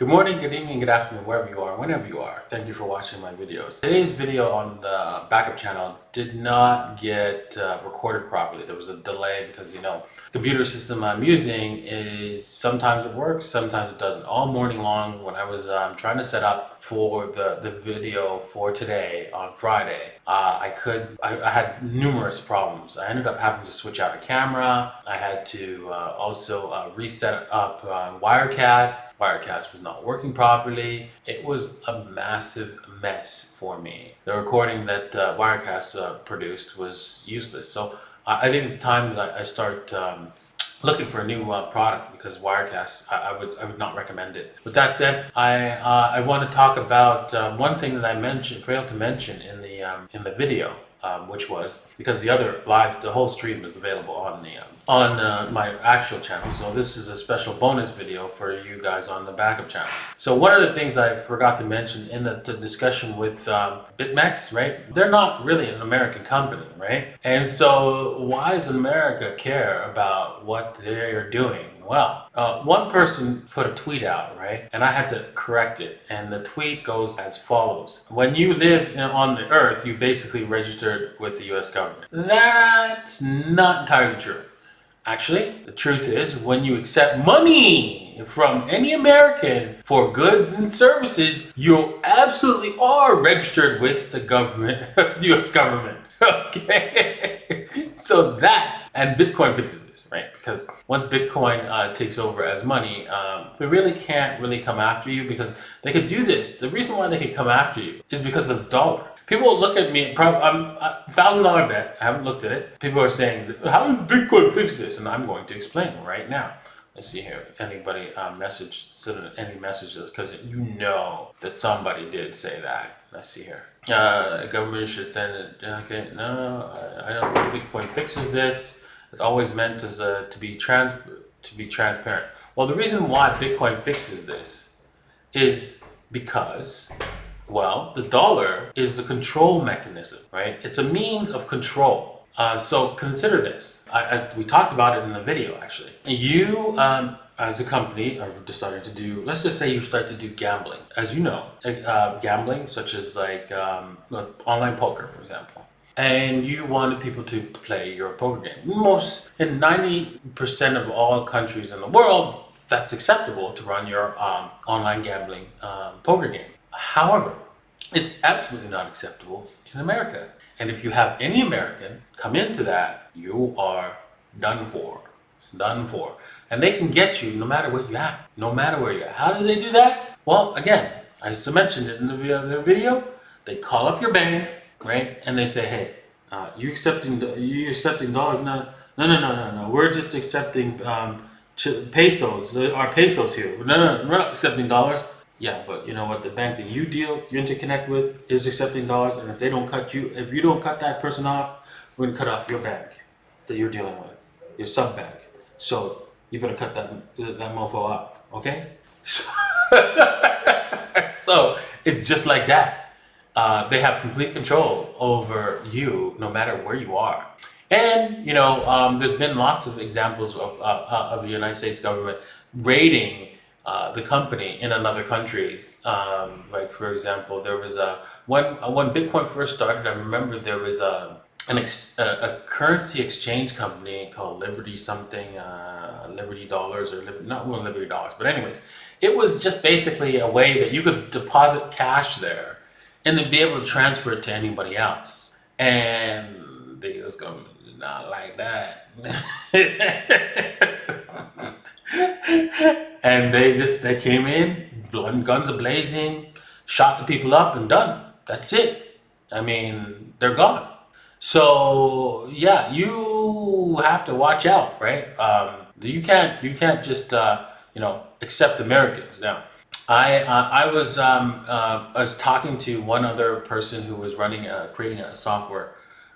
Good morning, good evening, good afternoon, wherever you are, whenever you are. Thank you for watching my videos. Today's video on the backup channel did not get recorded properly. There was a delay because, computer system I'm using is sometimes it works, sometimes it doesn't. All morning long when I was trying to set up for the video for today on Friday, I had numerous problems. I ended up having to switch out a camera. I had to also reset up Wirecast. Wirecast was not working properly. It was a massive mess for me. The recording that Wirecast produced was useless. So I think it's time that I start looking for a new product, because Wirecast, I would not recommend it. With that said, I want to talk about one thing that I failed to mention in the video, which was because the whole stream is available on my actual channel. So this is a special bonus video for you guys on the backup channel. So one of the things I forgot to mention in the discussion with BitMEX, right? They're not really an American company, right? And so why does America care about what they're doing? Well, one person put a tweet out, right? And I had to correct it. And the tweet goes as follows. When you live on the earth, you basically registered with the US government. That's not entirely true. Actually, the truth is, when you accept money from any American for goods and services, you absolutely are registered with the government, the US government. Okay? So and Bitcoin fixes this, right? Because once Bitcoin takes over as money, they really can't come after you, because they could do this. The reason why they could come after you is because of the dollar. People look at me, I'm $1,000 bet, I haven't looked at it. People are saying, how does Bitcoin fix this? And I'm going to explain right now. Let's see here if anybody sent any messages, because you know that somebody did say that. Let's see here. Government should send it. Okay, no, I don't think Bitcoin fixes this. It's always meant as to be transparent. Well, the reason why Bitcoin fixes this is because, well, the dollar is the control mechanism, right? It's a means of control. So consider this. We talked about it in the video, actually. You, as a company, are decided to do, let's just say you start to do gambling. As you know, gambling, such as like online poker, for example. And you wanted people to play your poker game. In 90% of all countries in the world, that's acceptable to run your online gambling poker game. However, it's absolutely not acceptable in America. And if you have any American come into that, you are done for. Done for. And they can get you no matter where you're at. No matter where you're at. How do they do that? Well, again, I just mentioned it in the video. They call up your bank, right? And they say, hey, you accepting dollars? No. We're just accepting pesos. Our pesos here. No, we're not accepting dollars. Yeah, but you know what? The bank that you interconnect with is accepting dollars, and if you don't cut that person off, we're gonna cut off your bank that you're dealing with, your sub bank. So you better cut that mofo off, okay? So it's just like that. They have complete control over you, no matter where you are. And there's been lots of examples of the United States government raiding the company in another countries. Like, for example, there was when Bitcoin first started, I remember there was a currency exchange company called Liberty Dollars, or not Liberty Dollars, but anyways, it was just basically a way that you could deposit cash there and then be able to transfer it to anybody else. And the US government did not like that. And they came in, guns a-blazing, shot the people up, and done. That's it. I mean, they're gone. So yeah, you have to watch out, right? You can't just accept Americans. Now, I was talking to one other person who was creating a software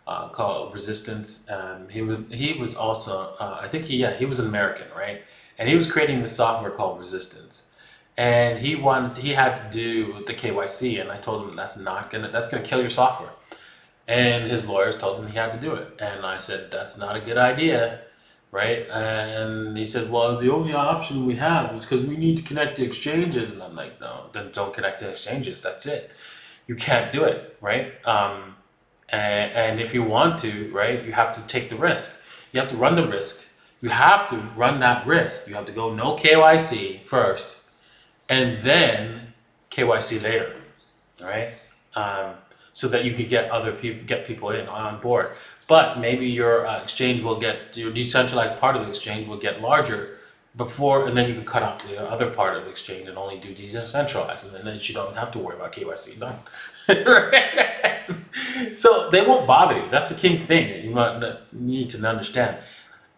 called Resistance. He was also I think he was an American, right? And he was creating this software called Resistance. And he had to do the KYC, and I told him that's gonna kill your software. And his lawyers told him he had to do it. And I said, that's not a good idea. right? And he said, well, the only option we have is because we need to connect the exchanges. And I'm like, no, then don't connect the exchanges. That's it. You can't do it, right? And if you want to, right, you have to take the risk. You have to run the risk. You have to run that risk. You have to go no KYC first, and then KYC later, right? Um, so that you could get other people, get people in on board. But maybe your exchange will get, your decentralized part of the exchange will get larger before, and then you can cut off the other part of the exchange and only do decentralized, and then you don't have to worry about KYC done. So they won't bother you. That's the key thing that you need to understand.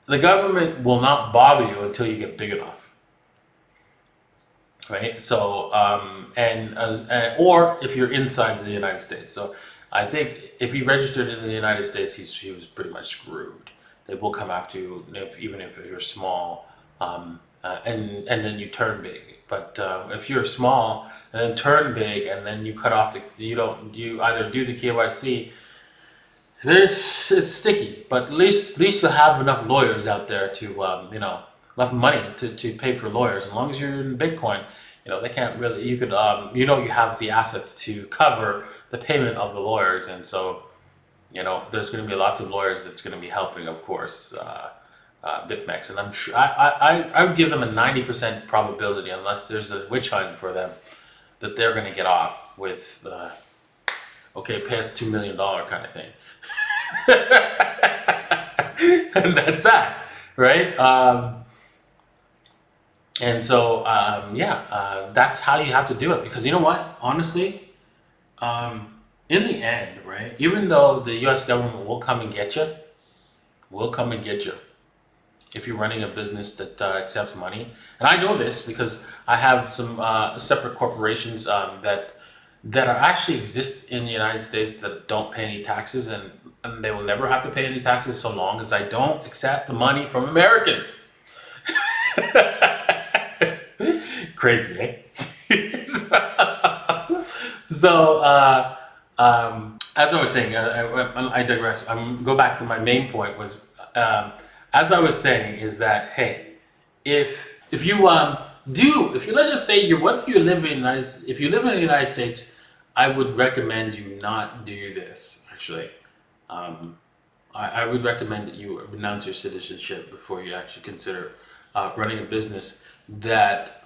The government will not bother you until you get big enough, right? So, or if you're inside the United States. So, I think if he registered in the United States, he was pretty much screwed. They will come after you, even if you're small, and then you turn big. But if you're small and then turn big, and then you cut off you either do the KYC. It's sticky, but at least you'll have enough lawyers out there to enough money to pay for lawyers. As long as you're in Bitcoin, they can't really. You could you have the assets to cover the payment of the lawyers, and so there's going to be lots of lawyers that's going to be helping, of course, BitMEX, and I'm sure I would give them a 90% probability, unless there's a witch hunt for them, that they're going to get off with okay, pay us $2 million kind of thing. And that's that, right? And so, that's how you have to do it. Because you know what? Honestly, in the end, right? Even though the U.S. government will come and get you, if you're running a business that accepts money. And I know this because I have some separate corporations that are actually exist in the United States that don't pay any taxes, and they will never have to pay any taxes so long as I don't accept the money from Americans. Crazy, eh? So, as I was saying, I digress. Go back to my main point was, as I was saying, is that hey, if you let's just say if you live in the United States, I would recommend you not do this. Actually, I would recommend that you renounce your citizenship before you actually consider running a business that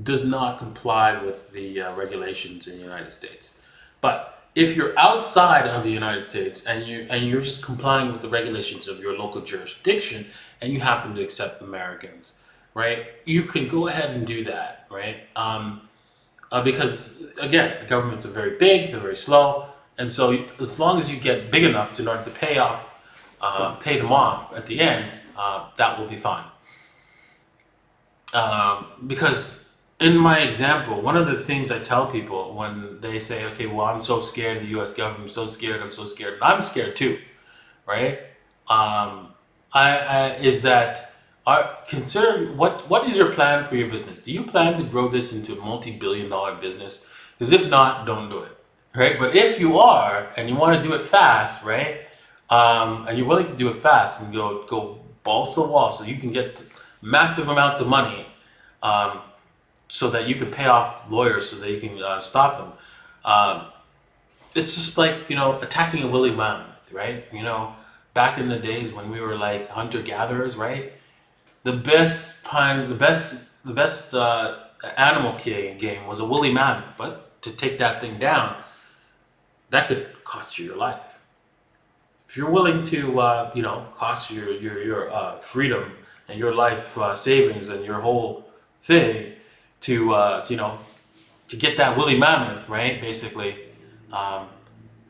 does not comply with the regulations in the United States. But if you're outside of the United States and you're just complying with the regulations of your local jurisdiction, and you happen to accept Americans, right? You can go ahead and do that, right? Because again, the governments are very big, they're very slow, and so as long as you get big enough in order to pay them off at the end, that will be fine. Because in my example, one of the things I tell people when they say, okay, well, I'm so scared of the U.S. government, I'm so scared, and I'm scared too, right? Is that consider what is your plan for your business? Do you plan to grow this into a multi-billion-dollar business? Because if not, don't do it, right? But if you are and you want to do it fast, right? And you're willing to do it fast and go balls to the wall, so you can get massive amounts of money, so that you can pay off lawyers, so that you can stop them. It's just like attacking a woolly mammoth, right? Back in the days when we were like hunter gatherers, right? The best animal game was a woolly mammoth, but to take that thing down, that could cost you your life. If you're willing to cost your freedom and your life savings and your whole thing to get that woolly mammoth, right? Basically,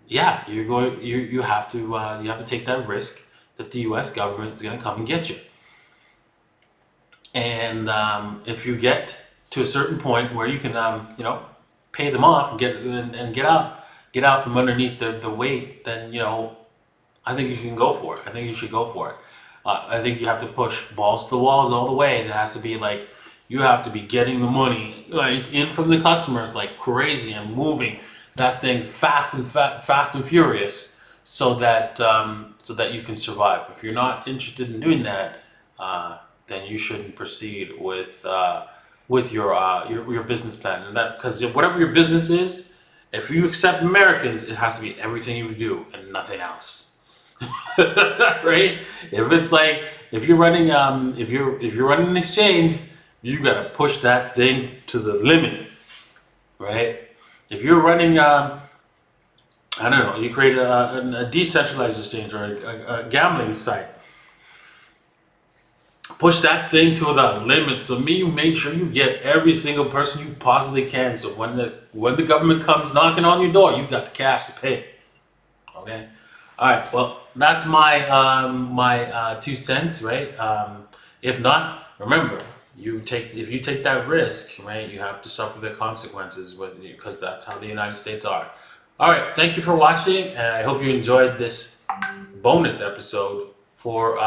you have to take that risk that the U.S. government is going to come and get you. And if you get to a certain point where you can pay them off and get out from underneath the weight, then I think you can go for it. I think you should go for it. I think you have to push balls to the walls all the way. There has to be you have to be getting the money in from the customers like crazy and moving that thing fast and furious, so that you can survive. If you're not interested in doing that, then you shouldn't proceed with your business plan. And that, because whatever your business is, if you accept Americans, it has to be everything you do and nothing else. Right? If it's like, if you're running if you're running an exchange, you gotta push that thing to the limit, right? If you're running I don't know, you create a decentralized exchange or a gambling site, push that thing to the limit. So you make sure you get every single person you possibly can. So when the government comes knocking on your door, you got the cash to pay. Okay. All right. Well, that's my 2 cents, right? If not, remember, if you take that risk, right, you have to suffer the consequences with you, because that's how the United States are. All right. Thank you for watching, and I hope you enjoyed this bonus episode for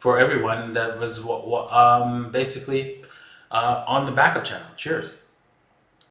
everyone that was basically on the backup channel. Cheers.